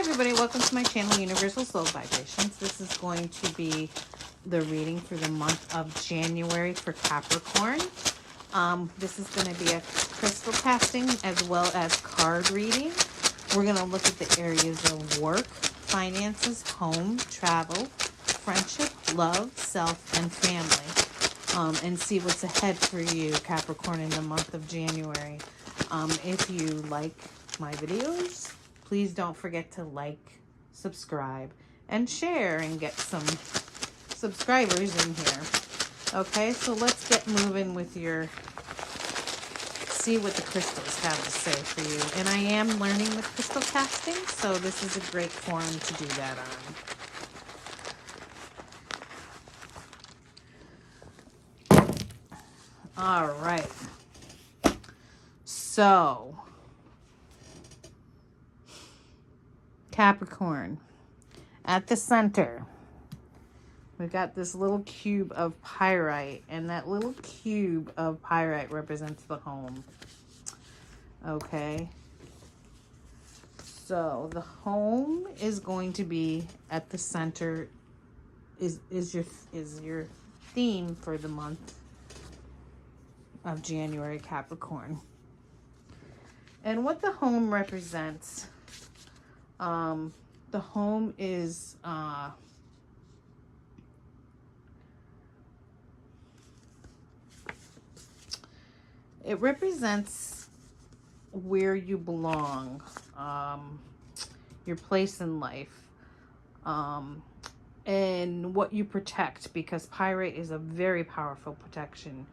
everybody, welcome to my channel, Universal Soul Vibrations. This is going to be the reading for the month of January for Capricorn. This is going to be a crystal casting as well as card reading. We're going to look at the areas of work, finances, home, travel, friendship, love, self, and family. And see what's ahead for you, Capricorn, in the month of January. If you like my videos, please don't forget to like, subscribe, and share and get some subscribers in here. Okay, so let's get moving with your, see what the crystals have to say for you. And I am learning the crystal casting, so this is a great forum to do that on. All right. So, Capricorn, at the center, we've got this little cube of pyrite, and that little cube of pyrite represents the home. Okay. So the home is going to be at the center, is your theme for the month of January, Capricorn. And what the home represents, the home is it represents where you belong, your place in life, and what you protect, because pyrite is a very powerful protection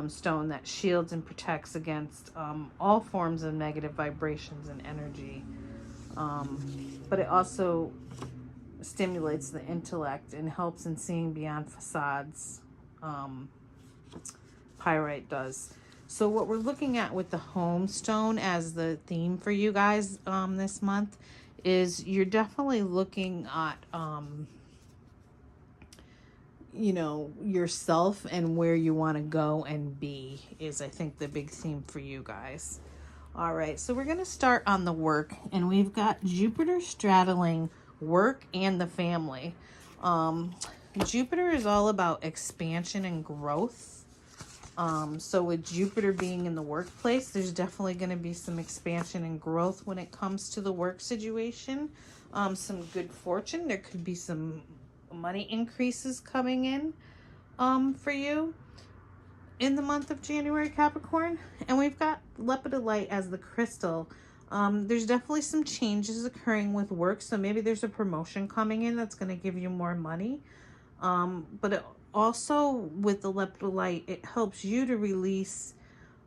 stone that shields and protects against all forms of negative vibrations and energy. But it also stimulates the intellect and helps in seeing beyond facades. Pyrite does. So what we're looking at with the home stone as the theme for you guys this month is you're definitely looking at you know, yourself and where you want to go and be is, I think, the big theme for you guys. All right, so we're going to start on the work, and we've got Jupiter straddling work and the family. Jupiter is all about expansion and growth. So with Jupiter being in the workplace, there's definitely going to be some expansion and growth when it comes to the work situation. Some good fortune. There could be some money increases coming in for you in the month of January, Capricorn. And we've got lepidolite as the crystal. There's definitely some changes occurring with work, so maybe there's a promotion coming in that's going to give you more money. But it also, with the lepidolite, it helps you to release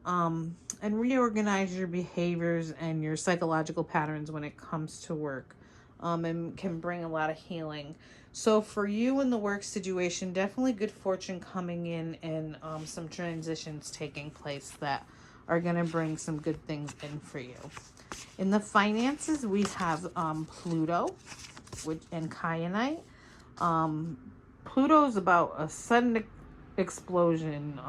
and reorganize your behaviors and your psychological patterns when it comes to work, and can bring a lot of healing. So for you in the work situation, definitely good fortune coming in, and some transitions taking place that are going to bring some good things in for you. In the finances, we have Pluto and kyanite. Pluto is about a sudden explosion,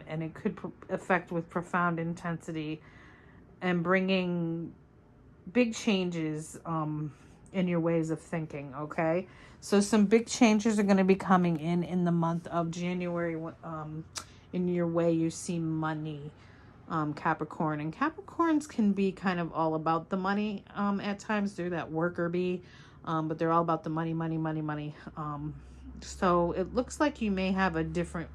and it could affect with profound intensity and bringing big changes in your ways of thinking, okay? So some big changes are going to be coming in the month of January in your way you see money, Capricorn. And Capricorns can be kind of all about the money at times. They're that worker bee, but they're all about the money, money, money, money. So it looks like you may have a different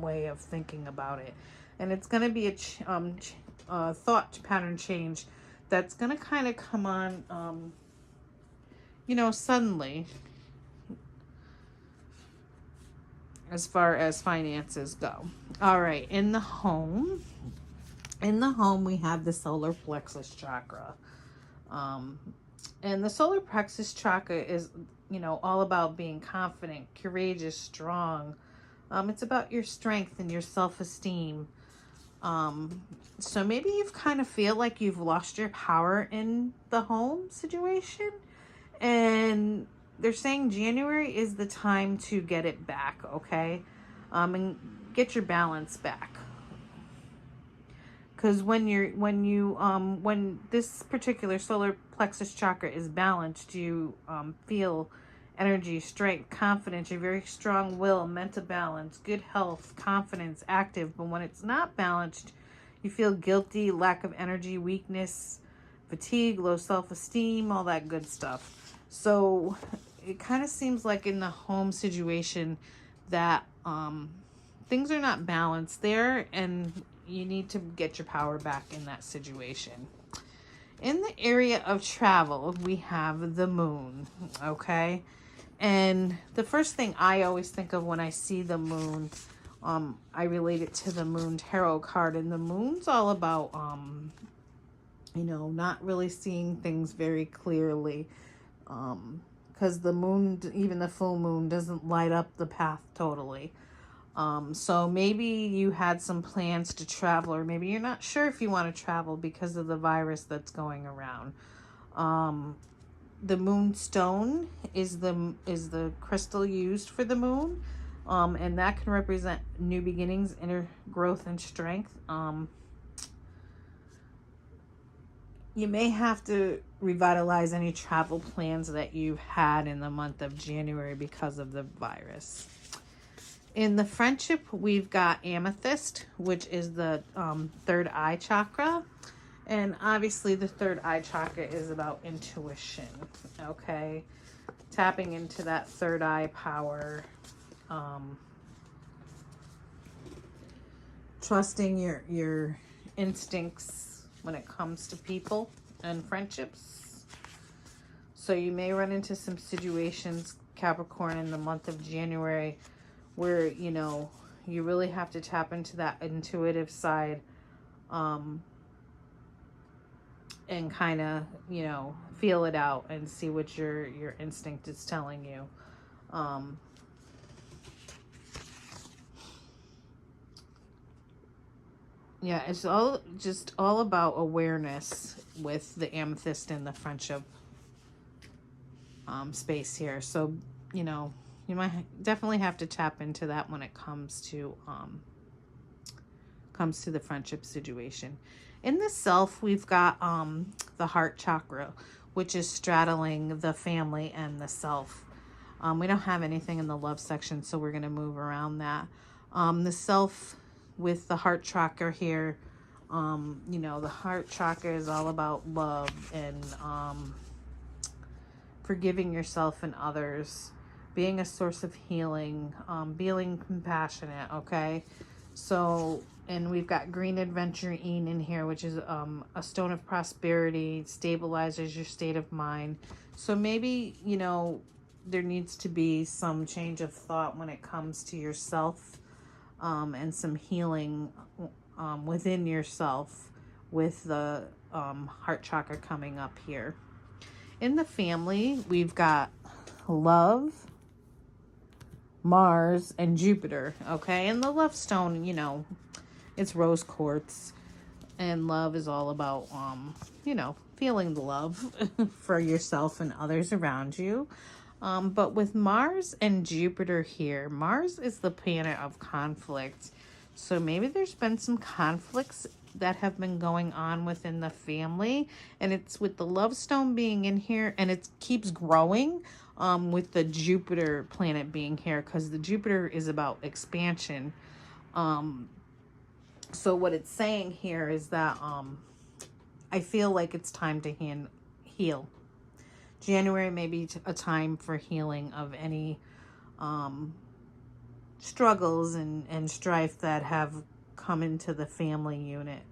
way of thinking about it. And it's going to be a thought pattern change that's going to kind of come on, you know, suddenly, as far as finances go. All right, in the home, we have the solar plexus chakra. And the solar plexus chakra is, you know, all about being confident, courageous, strong. It's about your strength and your self-esteem. So maybe you've kind of feel like you've lost your power in the home situation, and they're saying January is the time to get it back, okay? And get your balance back. Because when this particular solar plexus chakra is balanced, you feel energy, strength, confidence, your very strong will, mental balance, good health, confidence, active. But when it's not balanced, you feel guilty, lack of energy, weakness, fatigue, low self-esteem, all that good stuff. So it kind of seems like in the home situation that things are not balanced there, and you need to get your power back in that situation. In the area of travel, we have the moon, okay? And the first thing I always think of when I see the moon, I relate it to the moon tarot card. And the moon's all about, not really seeing things very clearly. Because the moon, even the full moon, doesn't light up the path totally. So maybe you had some plans to travel, or maybe you're not sure if you want to travel because of the virus that's going around. The moonstone is the crystal used for the moon, and that can represent new beginnings, inner growth, and strength. You may have to revitalize any travel plans that you've had in the month of January because of the virus. In the friendship, we've got amethyst, which is the third eye chakra. And obviously the third eye chakra is about intuition, okay? Tapping into that third eye power. Trusting your instincts when it comes to people and friendships. So you may run into some situations, Capricorn, in the month of January where, you really have to tap into that intuitive side, and kind of, feel it out and see what your instinct is telling you. Yeah, it's all about awareness with the amethyst and the friendship space here. So, you might definitely have to tap into that when it comes to the friendship situation. In the self, we've got the heart chakra, which is straddling the family and the self. We don't have anything in the love section, so we're going to move around that. The self with the heart chakra here, the heart chakra is all about love and forgiving yourself and others, being a source of healing, being compassionate, okay? So, and we've got green aventurine in here, which is a stone of prosperity, stabilizes your state of mind. So maybe, there needs to be some change of thought when it comes to yourself, and some healing within yourself with the heart chakra coming up here. In the family, we've got love, Mars, and Jupiter, okay? And the love stone, it's rose quartz, and love is all about, feeling the love for yourself and others around you. But with Mars and Jupiter here, Mars is the planet of conflict. So maybe there's been some conflicts that have been going on within the family, and it's with the love stone being in here, and it keeps growing with the Jupiter planet being here, because the Jupiter is about expansion. So what it's saying here is that I feel like it's time to heal. January may be a time for healing of any struggles and strife that have come into the family unit.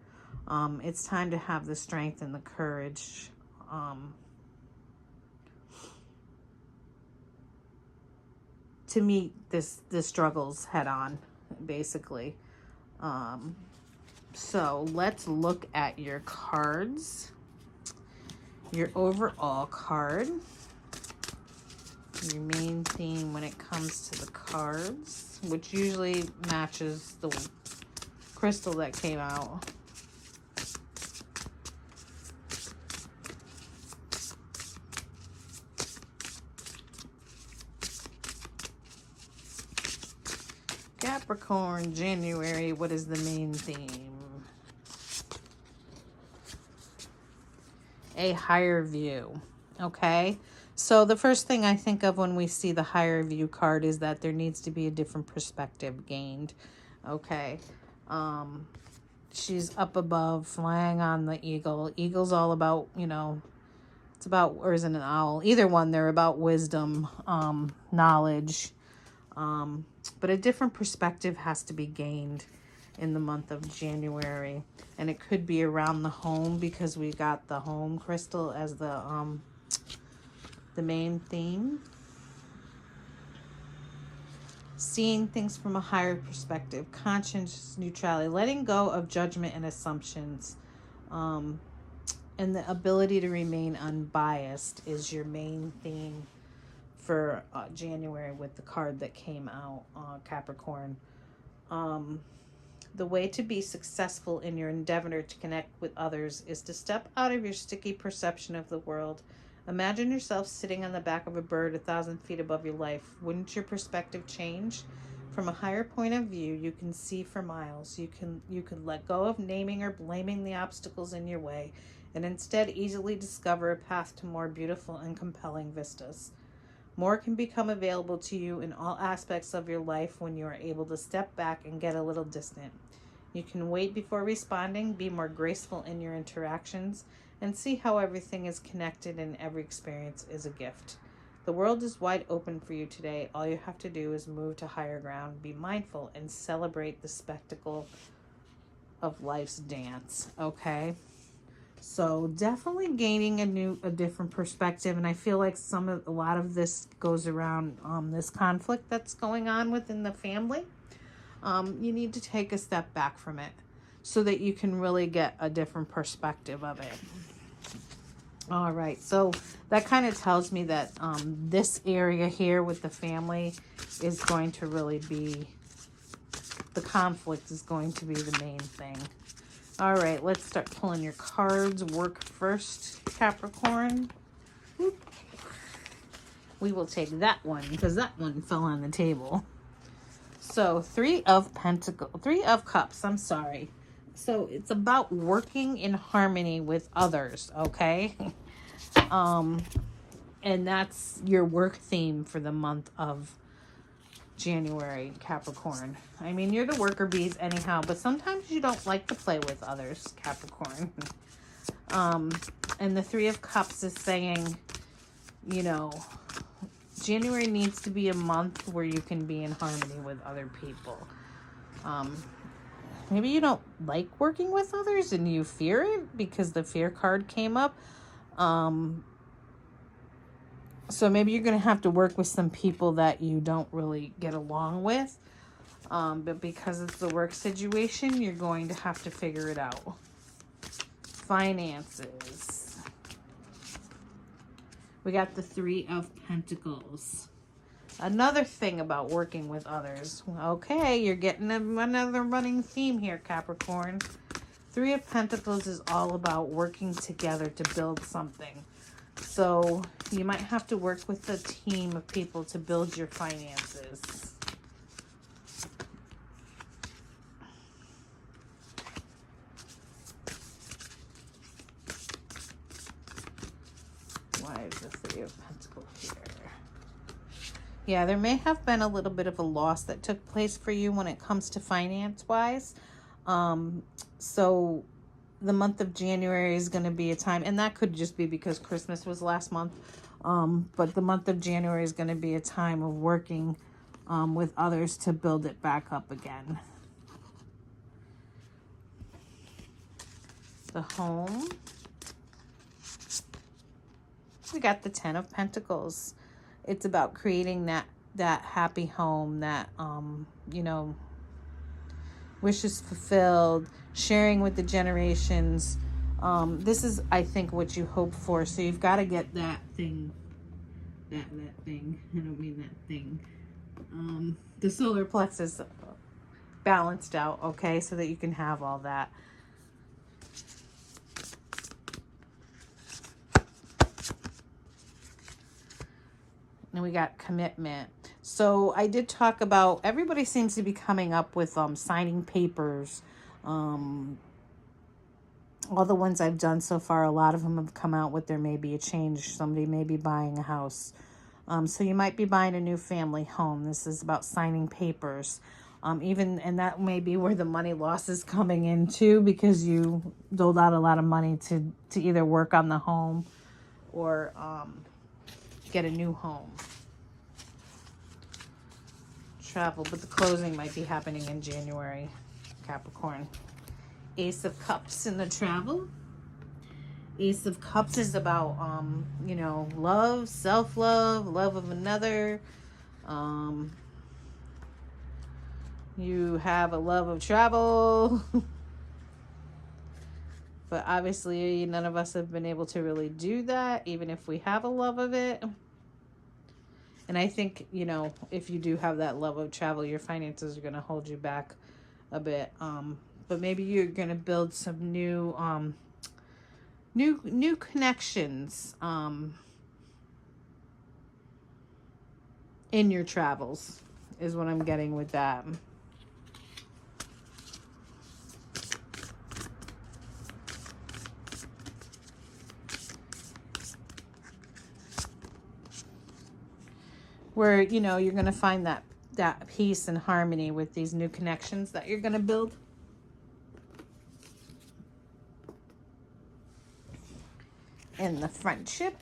It's time to have the strength and the courage to meet the struggles head on, basically. So let's look at your cards. Your overall card. Your main theme when it comes to the cards, which usually matches the crystal that came out. Capricorn, January, what is the main theme? a higher view. Okay. So the first thing I think of when we see the higher view card is that there needs to be a different perspective gained. Okay. She's up above, flying on the eagle. Eagle's all about, it's about, or is it an owl? Either one, they're about wisdom, knowledge. But a different perspective has to be gained in the month of January. And it could be around the home because we got the home crystal as the main theme. Seeing things from a higher perspective, conscious neutrality, letting go of judgment and assumptions, and the ability to remain unbiased is your main theme for January with the card that came out, Capricorn. The way to be successful in your endeavor to connect with others is to step out of your sticky perception of the world. Imagine yourself sitting on the back of a bird 1,000 feet above your life. Wouldn't your perspective change? From a higher point of view, you can see for miles. You can let go of naming or blaming the obstacles in your way and instead easily discover a path to more beautiful and compelling vistas. More can become available to you in all aspects of your life when you are able to step back and get a little distant. You can wait before responding, be more graceful in your interactions, and see how everything is connected and every experience is a gift. The world is wide open for you today. All you have to do is move to higher ground, be mindful, and celebrate the spectacle of life's dance, okay? So definitely gaining a different perspective, and I feel like a lot of this goes around this conflict that's going on within the family. You need to take a step back from it so that you can really get a different perspective of it. All right, so that kind of tells me that this area here with the family is going to really be, the conflict is going to be the main thing. All right, let's start pulling your cards. Work first, Capricorn. We will take that one because that one fell on the table. So 3 of Cups, I'm sorry. So it's about working in harmony with others, okay? And that's your work theme for the month of January, Capricorn. I mean, you're the worker bees anyhow, but sometimes you don't like to play with others, Capricorn. And the 3 of Cups is saying, January needs to be a month where you can be in harmony with other people. Maybe you don't like working with others and you fear it because the fear card came up. So maybe you're going to have to work with some people that you don't really get along with. But because it's the work situation, you're going to have to figure it out. Finances. We got the 3 of Pentacles. Another thing about working with others. Okay, you're getting another running theme here, Capricorn. 3 of Pentacles is all about working together to build something. So you might have to work with a team of people to build your finances. Why is the 3 of Pentacles here? Yeah, there may have been a little bit of a loss that took place for you when it comes to finance-wise. So the month of January is going to be a time, and that could just be because Christmas was last month. But the month of January is going to be a time of working with others to build it back up again. The home. We got the 10 of Pentacles. It's about creating that happy home, that, wishes fulfilled, sharing with the generations. This is, I think, what you hope for. So you've got to get that thing, that thing. I don't mean that thing. The solar plexus balanced out, okay, so that you can have all that. And we got commitment. So I did talk about, everybody seems to be coming up with signing papers, all the ones I've done so far, a lot of them have come out with there may be a change. Somebody may be buying a house. So you might be buying a new family home. This is about signing papers. And that may be where the money loss is coming in too, because you doled out a lot of money to either work on the home or get a new home. Travel, but the closing might be happening in January, Capricorn. Ace of Cups in the travel. Ace of Cups is about, love, self-love, love of another. You have a love of travel. But obviously, none of us have been able to really do that, even if we have a love of it. And I think, if you do have that love of travel, your finances are going to hold you back a bit. But maybe you're going to build some new connections in your travels is what I'm getting with that. Where, you're going to find that peace and harmony with these new connections that you're going to build. In the friendship.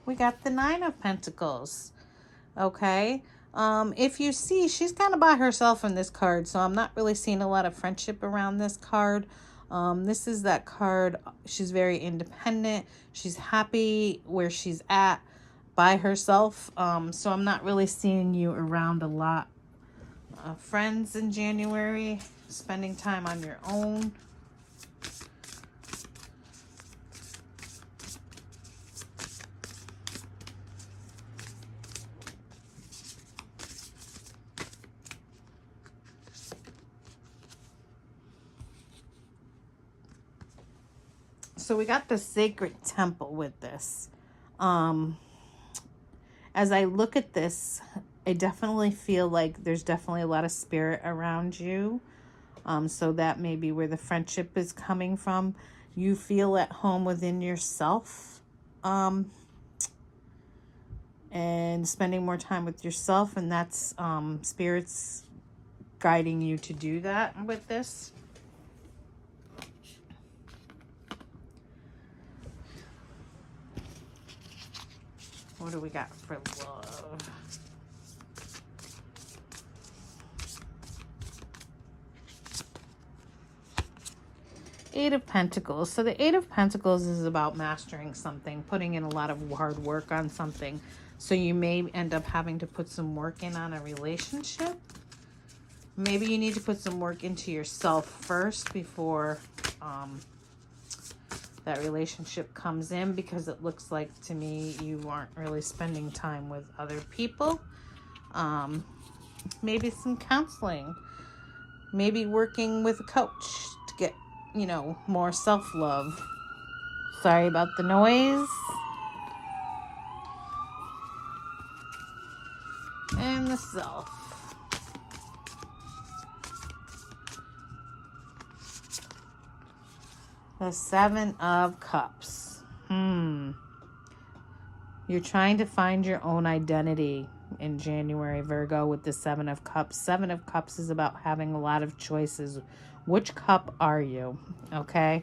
We got the Nine of Pentacles. Okay. If you see, she's kind of by herself in this card, so I'm not really seeing a lot of friendship around this card. This is that card. She's very independent. She's happy where she's at by herself. So I'm not really seeing you around a lot. Friends in January, spending time on your own. So we got the Sacred Temple with this. As I look at this, I definitely feel like there's definitely a lot of spirit around you. So that may be where the friendship is coming from. You feel at home within yourself. And spending more time with yourself. And that's spirits guiding you to do that with this. What do we got for love? Eight of Pentacles. So the Eight of Pentacles is about mastering something, putting in a lot of hard work on something. So you may end up having to put some work in on a relationship. Maybe you need to put some work into yourself first before that relationship comes in, because it looks like to me you aren't really spending time with other people. Maybe some counseling. Maybe working with a coach to get more self-love. Sorry about the noise. And the self. The Seven of Cups. You're trying to find your own identity in January, Virgo, with the Seven of Cups. Seven of Cups is about having a lot of choices. Which cup are you? Okay?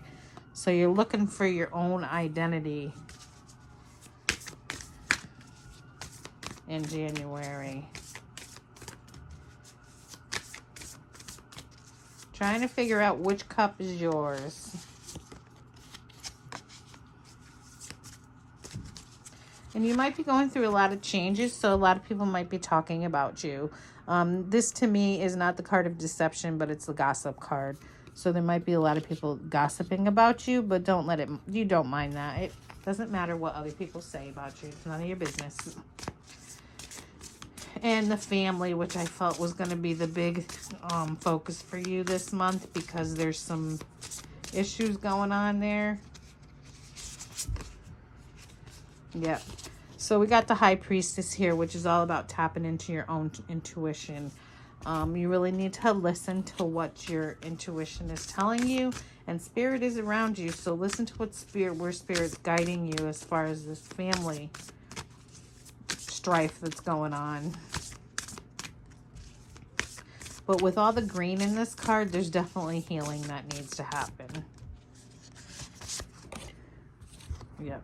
So you're looking for your own identity in January. Trying to figure out which cup is yours. And you might be going through a lot of changes, so a lot of people might be talking about you. This, to me, is not the card of deception, but it's the gossip card. So there might be a lot of people gossiping about you, but you don't mind that. It doesn't matter what other people say about you. It's none of your business. And the family, which I felt was going to be the big focus for you this month, because there's some issues going on there. Yep. So we got the High Priestess here, which is all about tapping into your own intuition. You really need to listen to what your intuition is telling you, and Spirit is around you. So listen to what where Spirit's guiding you as far as this family strife that's going on. But with all the green in this card, there's definitely healing that needs to happen. Yep.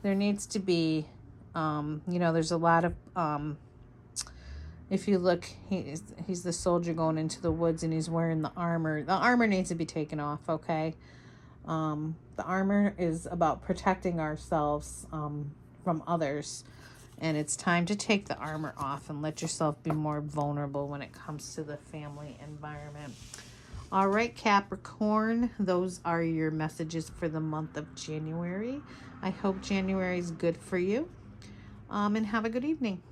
There needs to be, you know, there's a lot of, if you look, he's the soldier going into the woods and he's wearing the armor. The armor needs to be taken off, okay? The armor is about protecting ourselves from others. And it's time to take the armor off and let yourself be more vulnerable when it comes to the family environment. All right, Capricorn, those are your messages for the month of January. I hope January is good for you. And have a good evening.